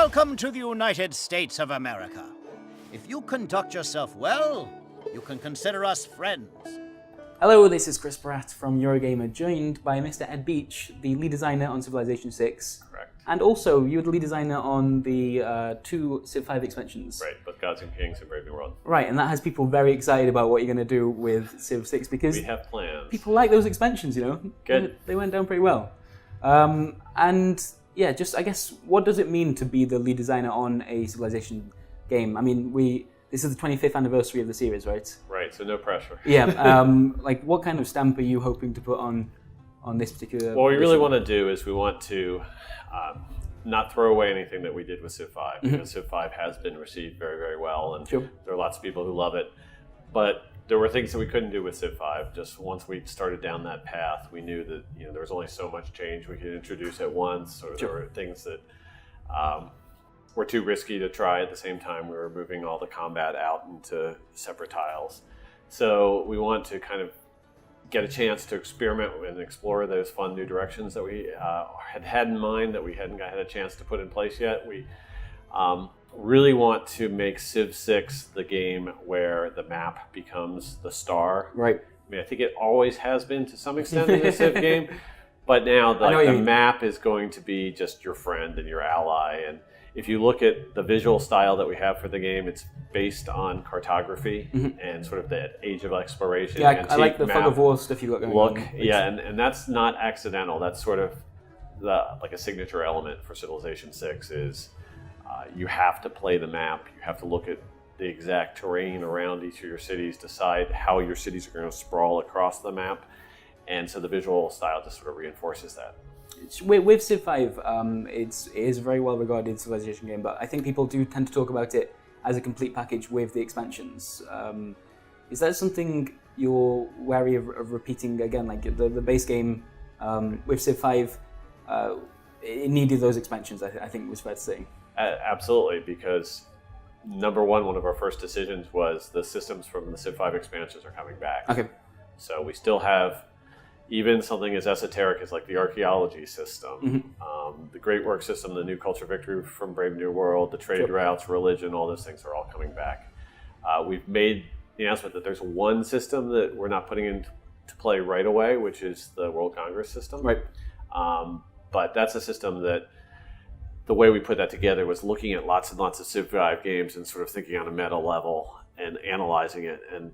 Welcome to the United States of America. If you conduct yourself well, you can consider us friends. Hello, this is Chris Pratt from Eurogamer, joined by Mr. Ed Beach, the lead designer on Civilization 6. Correct. And also, you're the lead designer on the two Civ 5 expansions. Right, both Gods and Kings and Brave New World. Right, and that has people very excited about what you're going to do with Civ 6 because We have plans. people like those expansions, you know? Good. They went down pretty well. And yeah, just I guess, what does it mean to be the lead designer on a Civilization game? I mean, this is the 25th anniversary of the series, right? Right, so no pressure. Yeah, like what kind of stamp are you hoping to put on this particular What we really edition? want to do is we want to not throw away anything that we did with Civ 5, because Civ 5 has been received very, very well, and Sure. there are lots of people who love it. But there were things that we couldn't do with Civ 5. Just once we started down that path, we knew that there was only so much change we could introduce at once, or there were things that were too risky to try. At the same time, we were moving all the combat out into separate tiles. So we want to kind of get a chance to experiment and explore those fun new directions that we had in mind that we hadn't had a chance to put in place yet. We really want to make Civ 6 the game where the map becomes the star. Right. I mean, I think it always has been to some extent in the Civ game, but now the map is going to be just your friend and your ally. And if you look at the visual style that we have for the game, it's based on cartography and sort of the age of exploration. Yeah, I like the Fog of War stuff you got going on. Yeah, and that's not accidental. That's sort of like a signature element for Civilization 6 is you have to play the map. You have to look at the exact terrain around each of your cities, decide how your cities are going to sprawl across the map. And so the visual style just sort of reinforces that. With Civ 5, it is a very well regarded Civilization game, but I think people do tend to talk about it as a complete package with the expansions. Is that something you're wary of repeating again? Like the base game with Civ 5, it needed those expansions, I think was fair to say. Absolutely, because number one of our first decisions was the systems from the Civ 5 expansions are coming back. Okay. So we still have even something as esoteric as like the archaeology system, the Great Work system, the New Culture Victory from Brave New World, the trade routes, religion, all those things are all coming back. We've made the announcement that there's one system that we're not putting into play right away, which is the World Congress system. Right. But that's a system that the way we put that together was looking at lots and lots of Civ 5 games and sort of thinking on a meta level and analyzing it. And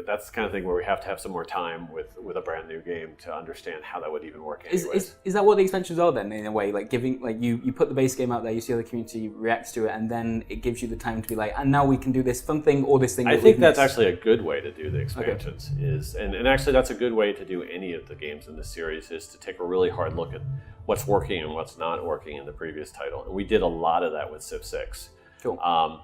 that's the kind of thing where we have to have some more time with a brand new game to understand how that would even work. Is that what the expansions are then, in a way? Like you put the base game out there, you see how the community reacts to it, and then it gives you the time to be like, and now we can do this fun thing or this thing. I think that's actually a good way to do the expansions. And actually that's a good way to do any of the games in this series, is to take a really hard look at what's working and what's not working in the previous title. And we did a lot of that with Civ 6. Cool.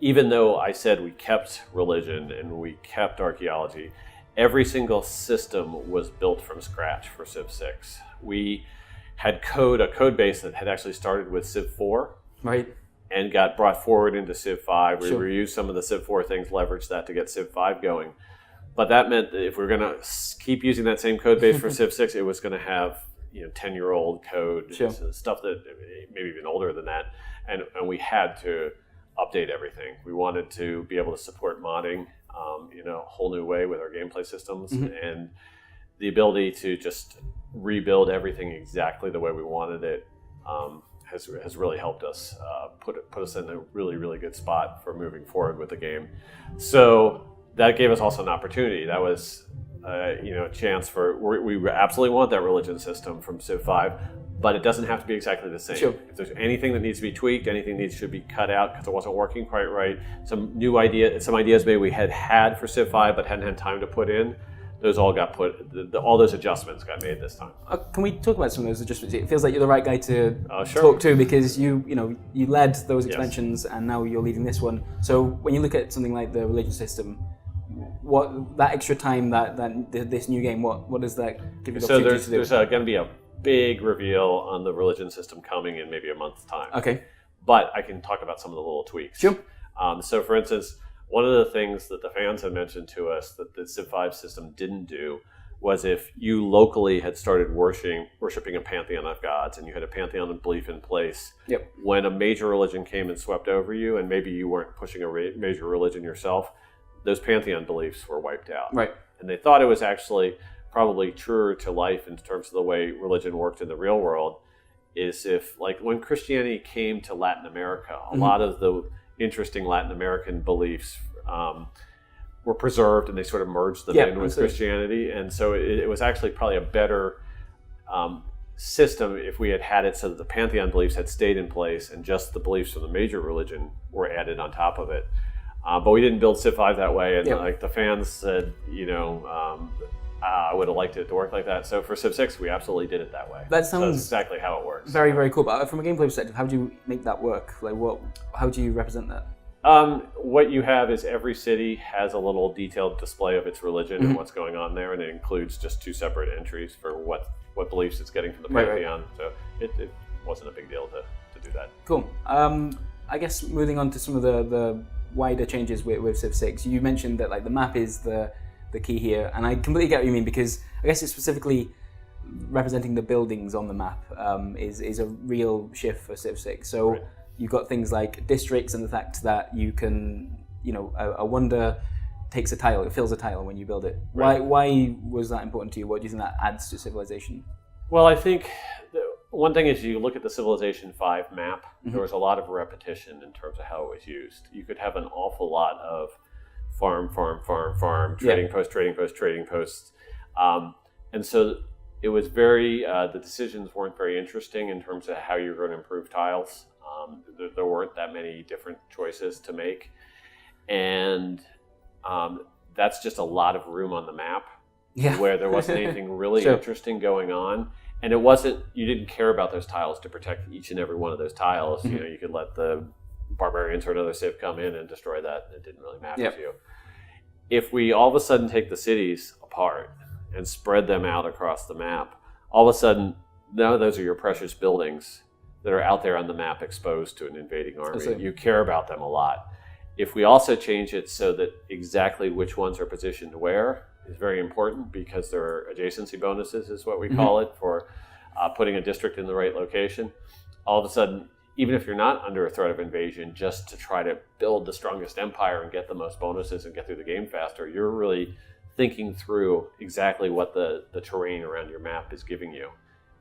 Even though I said we kept religion and we kept archaeology, every single system was built from scratch for Civ 6. We had a code base that had actually started with Civ 4. Right. And got brought forward into Civ 5. We reused some of the Civ 4 things, leveraged that to get Civ 5 going. But that meant that if we were going to keep using that same code base for Civ 6, it was going to have 10-year-old code, stuff that maybe even older than that. And we had to update everything. We wanted to be able to support modding in a whole new way with our gameplay systems, and the ability to just rebuild everything exactly the way we wanted it has really helped us put us in a really, really good spot for moving forward with the game. So that gave us also an opportunity. That was a chance we absolutely want that religion system from Civ 5, but it doesn't have to be exactly the same. Sure. If there's anything that needs to be tweaked, anything that should be cut out because it wasn't working quite right, some ideas maybe we had for Civ 5 but hadn't had time to put in, those all got all those adjustments got made this time. Can we talk about some of those adjustments? It feels like you're the right guy to sure. talk to, because you led those expansions and now you're leading this one. So when you look at something like the religion system, what that extra time that this new game, what does that give you the opportunity to do? There's going to be a big reveal on the religion system coming in maybe a month's time. Okay. But I can talk about some of the little tweaks. Sure. So for instance, one of the things that the fans had mentioned to us that the Civ 5 system didn't do was if you locally had started worshiping a pantheon of gods and you had a pantheon of belief in place. Yep. When a major religion came and swept over you, and maybe you weren't pushing a major religion yourself, those pantheon beliefs were wiped out. Right. And they thought it was actually probably truer to life in terms of the way religion worked in the real world, is if, like, when Christianity came to Latin America, a lot of the interesting Latin American beliefs were preserved, and they sort of merged them in with Christianity. And so it was actually probably a better system if we had it so that the pantheon beliefs had stayed in place and just the beliefs from the major religion were added on top of it. But we didn't build Civ 5 that way, and like the fans said, I would have liked it to work like that. So for Civ 6, we absolutely did it that way. That sounds so that's exactly how it works. Very, very cool. But from a gameplay perspective, how do you make that work? Like, how do you represent that? What you have is every city has a little detailed display of its religion and what's going on there, and it includes just 2 separate entries for what beliefs it's getting from the pantheon. Right. So it wasn't a big deal to do that. Cool. I guess moving on to some of the wider changes with Civ 6, you mentioned that like the map is the key here, and I completely get what you mean, because I guess it's specifically representing the buildings on the map is a real shift for Civ 6. So. Right. You've got things like districts and the fact that you can, a wonder takes a tile, it fills a tile when you build it. Right. Why was that important to you? What do you think that adds to Civilization? Well, I think one thing is you look at the Civilization 5 map, there was a lot of repetition in terms of how it was used. You could have an awful lot of farm, trading posts. And so it was the decisions weren't very interesting in terms of how you're going to improve tiles. There weren't that many different choices to make, and that's just a lot of room on the map where there wasn't anything really interesting going on, and you didn't care about those tiles to protect each and every one of those tiles. You could let the barbarians or another civ come in and destroy that, and it didn't really matter to you. If we all of a sudden take the cities apart and spread them out across the map, all of a sudden now those are your precious buildings that are out there on the map exposed to an invading army. You care about them a lot. If we also change it so that exactly which ones are positioned where is very important, because there are adjacency bonuses is what we call it for putting a district in the right location. All of a sudden, even if you're not under a threat of invasion, just to try to build the strongest empire and get the most bonuses and get through the game faster, you're really thinking through exactly what the terrain around your map is giving you.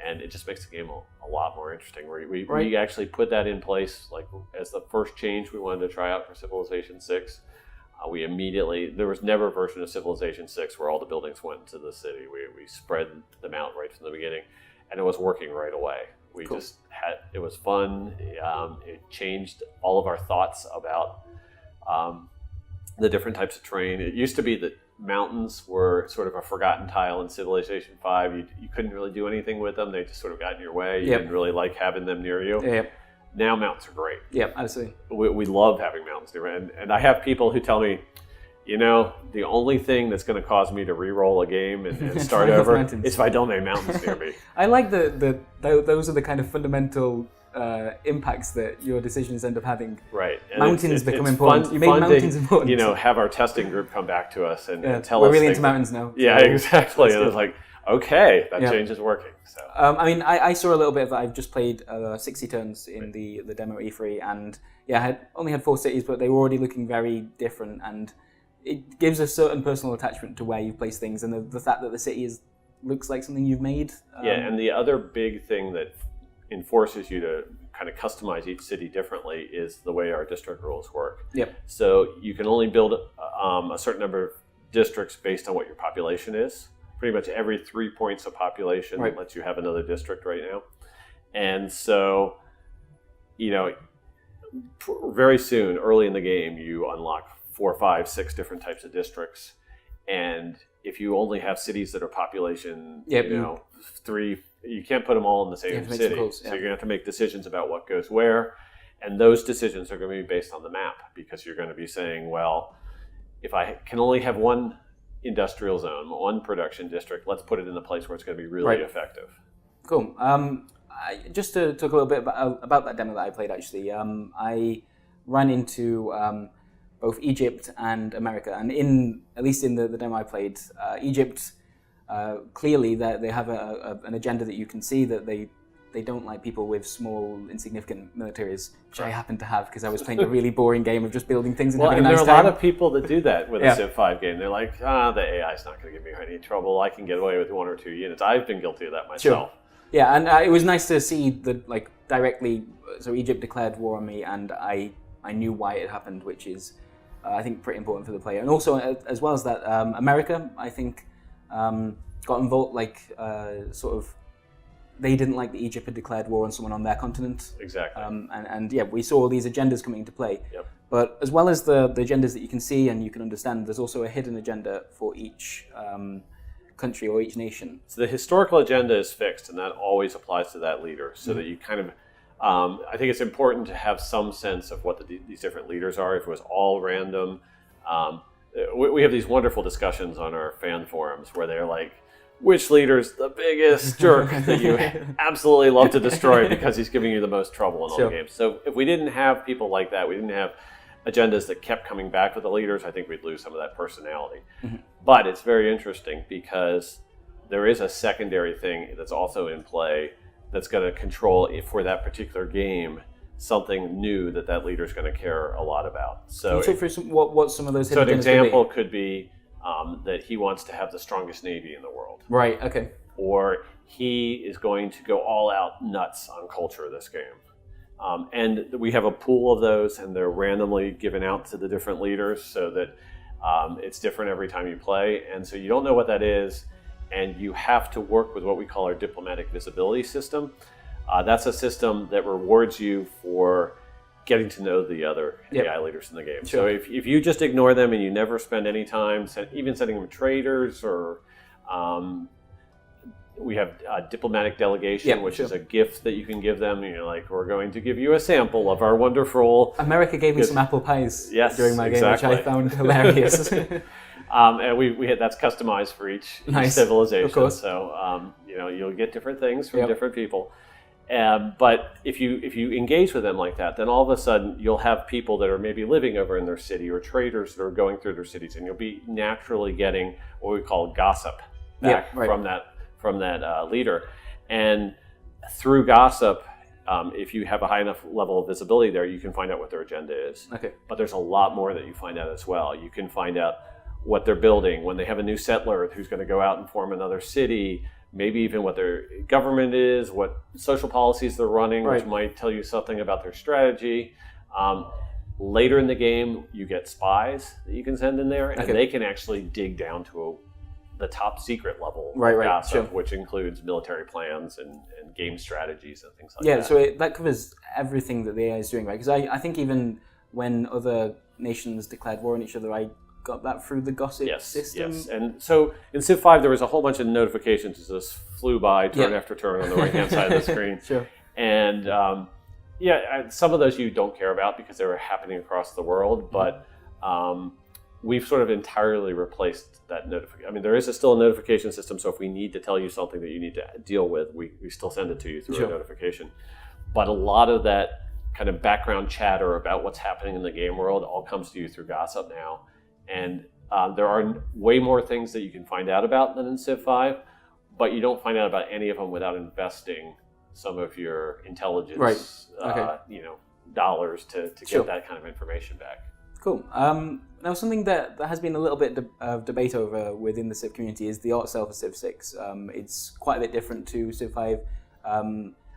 And it just makes the game a lot more interesting. We actually put that in place, like as the first change we wanted to try out for Civilization 6. There was never a version of Civilization 6 where all the buildings went into the city. We spread them out right from the beginning, and it was working right away. It was fun. It changed all of our thoughts about the different types of terrain. It used to be that mountains were sort of a forgotten tile in Civilization 5. You couldn't really do anything with them. They just sort of got in your way. You didn't really like having them near you. Now mountains are great. Yeah, absolutely. We love having mountains near. And I have people who tell me, the only thing that's going to cause me to re-roll a game and start over is if I don't have mountains near me. I like those are the kind of fundamental impacts that your decisions end up having. Right. And mountains become important. You make mountains important. Have our testing group come back to us and tell us. We're really into mountains now. Yeah, exactly. And it's like, okay, that change is working. So I saw a little bit of that. I've just played 60 turns in the demo E3, and I only had 4 cities, but they were already looking very different, and it gives a certain personal attachment to where you place things, and the fact that the city looks like something you've made. And the other big thing that enforces you to kind of customize each city differently is the way our district rules work. Yep. So you can only build a certain number of districts based on what your population is. Pretty much every 3 points of population lets you have another district right now. And so, very soon, early in the game, you unlock 4, 5, 6 different types of districts. And if you only have cities that are population, 3, you can't put them all in the same city. So you're going to have to make decisions about what goes where. And those decisions are going to be based on the map, because you're going to be saying, well, if I can only have one industrial zone, one production district, let's put it in a place where it's going to be really effective. Cool. Just to talk a little bit about that demo that I played, actually, I ran into both Egypt and America. And at least in the demo I played, Egypt clearly that they have an agenda that you can see that they don't like people with small, insignificant militaries, which I happen to have because I was playing a really boring game of just building things and having a nice time. There are a lot of people that do that with a Civ 5 game. They're like, the AI is not going to give me any trouble. I can get away with 1 or 2 units. I've been guilty of that myself. Sure. Yeah, and it was nice to see that, like, directly. So Egypt declared war on me, and I knew why it happened, which is, I think, pretty important for the player. And also, as well as that, America, I think, got involved, like, sort of. They didn't like that Egypt had declared war on someone on their continent. Exactly. And yeah, we saw all these agendas coming into play. Yep. But as well as the agendas that you can see and you can understand, there's also a hidden agenda for each country or each nation. So the historical agenda is fixed, and that always applies to that leader, so that you kind of, I think it's important to have some sense of what these different leaders are. If it was all random, we have these wonderful discussions on our fan forums where they're like, which leader's the biggest jerk that you absolutely love to destroy because he's giving you the most trouble in all the games. So if we didn't have people like that, we didn't have agendas that kept coming back with the leaders, I think we'd lose some of that personality. But it's very interesting because there is a secondary thing that's also in play that's going to control, for that particular game, something new that leader's going to care a lot about. So Can you talk through what some of those hidden agendas could be? So an example could be that he wants to have the strongest navy in the world. Right, okay. Or he is going to go all out nuts on culture this game. And we have a pool of those, and they're randomly given out to the different leaders so that it's different every time you play. And so you don't know what that is, and you have to work with what we call our diplomatic visibility system. That's a system that rewards you for getting to know the other AI leaders in the game. Sure. So if you just ignore them and you never spend any time even sending them traders, or we have a diplomatic delegation, which is a gift that you can give them. You know, like, we're going to give you a sample of our wonderful... America gave me some apple pies during my game, exactly. which I found hilarious. And we had, that's customized for each civilization. Of course. So you'll get different things from different people. But if you engage with them like that, then all of a sudden you'll have people that are maybe living over in their city, or traders that are going through their cities, and you'll be naturally getting what we call gossip back from that leader. And through gossip, if you have a high enough level of visibility there, you can find out what their agenda is. Okay. But there's a lot more that you find out as well. You can find out what they're building, when they have a new settler who's going to go out and form another city, maybe even what their government is, what social policies they're running, which might tell you something about their strategy. Later in the game, you get spies that you can send in there, and they can actually dig down to the top secret level of gossip, which includes military plans and game strategies and things like that. Yeah, so that covers everything that the AI is doing, right? Because I think even when other nations declared war on each other, I got that through the gossip system. Yes, and so in Civ 5 there was a whole bunch of notifications that just flew by turn after turn on the right-hand side of the screen. Sure. And some of those you don't care about because they were happening across the world, but we've sort of entirely replaced that notification. I mean, there is still a notification system, so if we need to tell you something that you need to deal with, we still send it to you through a notification. But a lot of that kind of background chatter about what's happening in the game world all comes to you through gossip now. And there are way more things that you can find out about than in Civ 5, but you don't find out about any of them without investing some of your intelligence, dollars to get that kind of information back. Cool. Now, something that has been a little bit of debate over within the Civ community is the art style for Civ 6. It's quite a bit different to Civ 5,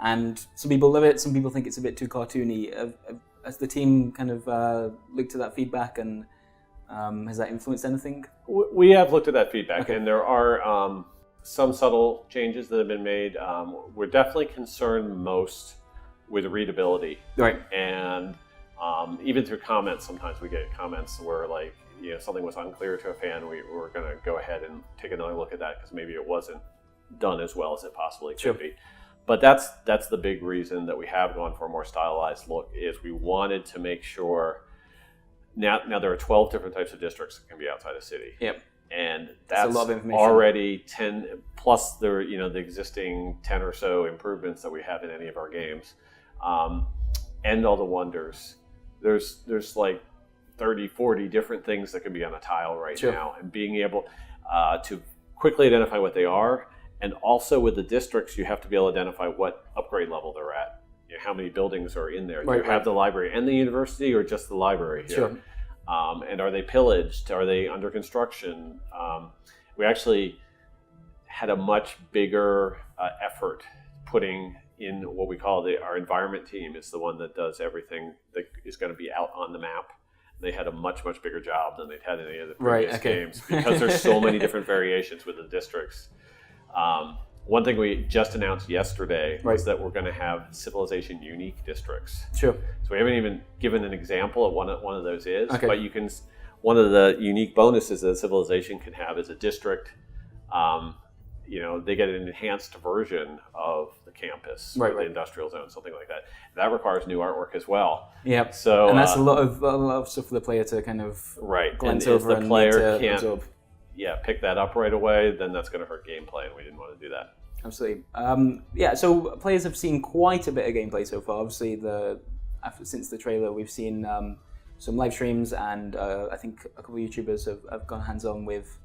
and some people love it, some people think it's a bit too cartoony. Has the team kind of looked at that feedback, and has that influenced anything? We have looked at that feedback, and there are some subtle changes that have been made. We're definitely concerned most with readability. Right. And even through comments, sometimes we get comments where, like, something was unclear to a fan. We're going to go ahead and take another look at that because maybe it wasn't done as well as it possibly could be. But that's the big reason that we have gone for a more stylized look, is we wanted to make sure. Now there are 12 different types of districts that can be outside a city. Yep. And that's a lot of information. Already 10 plus the existing 10 or so improvements that we have in any of our games. End all the wonders. There's like 30, 40 different things that can be on a tile right now, and being able to quickly identify what they are, and also with the districts, you have to be able to identify what upgrade level they're at. You know, how many buildings are in there? Do you have the library and the university, or just the library here? Sure. And are they pillaged? Are they under construction? We actually had a much bigger effort putting in what we call our environment team. Is the one that does everything that is going to be out on the map. They had a much bigger job than they'd had in any of the previous games because there's so many different variations with the districts. One thing we just announced yesterday was that we're going to have civilization unique districts. Sure. So we haven't even given an example of one of those is, but you can. One of the unique bonuses that a civilization can have is a district. You know, they get an enhanced version of the campus, or the industrial zone, something like that. That requires new artwork as well. Yeah. So and that's a lot of stuff for the player to kind of glance over if the player and absorb. Pick that up right away, then that's going to hurt gameplay, and we didn't want to do that. Absolutely. So players have seen quite a bit of gameplay so far. Obviously, since the trailer, we've seen some live streams, and I think a couple of YouTubers have gone hands-on with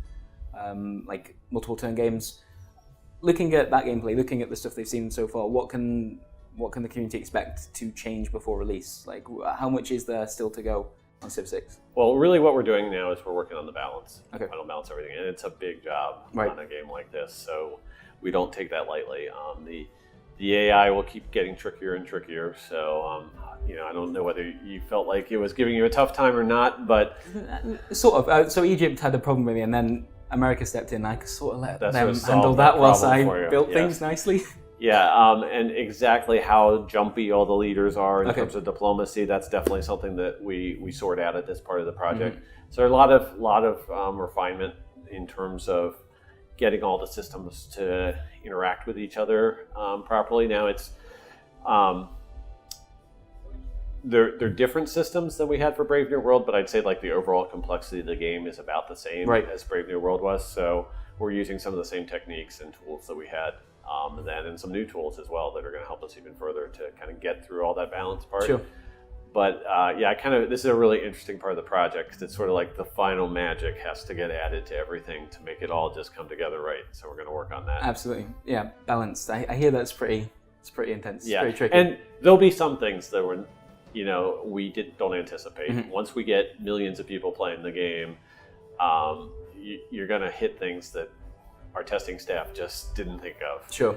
like multiple turn games. Looking at that gameplay, looking at the stuff they've seen so far, what can the community expect to change before release? Like, how much is there still to go on Civ 6? Well, really what we're doing now is we're working on the balance. Okay. Final balance everything, and it's a big job Right. on a game like this, so we don't take that lightly. The AI will keep getting trickier and trickier, so I don't know whether you felt like it was giving you a tough time or not, but Sort of. So Egypt had a problem with me, and then America stepped in. I sort of let That them sort of handle solved that that whilst problem I for you. built Yes. things nicely. yeah, and exactly how jumpy all the leaders are in Okay. terms of diplomacy, that's definitely something that we sort out at this part of the project. So a lot of refinement in terms of getting all the systems to interact with each other properly. Now it's they're different systems than we had for Brave New World, but I'd say like the overall complexity of the game is about the same as Brave New World was. So we're using some of the same techniques and tools that we had then, and some new tools as well that are going to help us even further to kind of get through all that balance part. Sure. But this is a really interesting part of the project because it's sort of like the final magic has to get added to everything to make it all just come together right. So we're going to work on that. Absolutely. Yeah, balanced. I hear that's pretty intense. Yeah, It's pretty tricky. and there'll be some things that we don't anticipate. Mm-hmm. Once we get millions of people playing the game, you're going to hit things that our testing staff just didn't think of. Sure.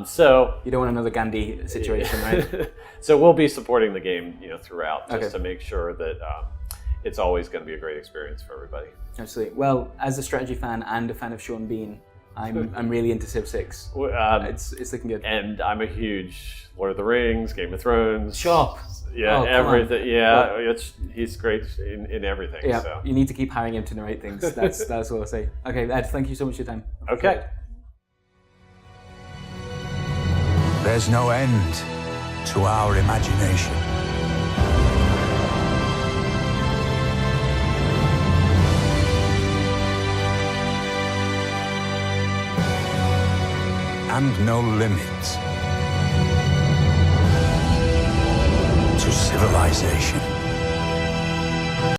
So You don't want another Gandhi situation, right? So we'll be supporting the game, throughout, just Okay. to make sure that it's always going to be a great experience for everybody. Absolutely. Well, as a strategy fan and a fan of Sean Bean, I'm really into Civ 6. It's looking good. And I'm a huge Lord of the Rings, Game of Thrones. Sharp. Yeah, Oh, come everything. on. Yeah, he's great in everything. Yeah, So. you need to keep hiring him to narrate things. That's all I say. Okay, Ed, thank you so much for your time. Okay. There's no end to our imagination. And no limits to civilization.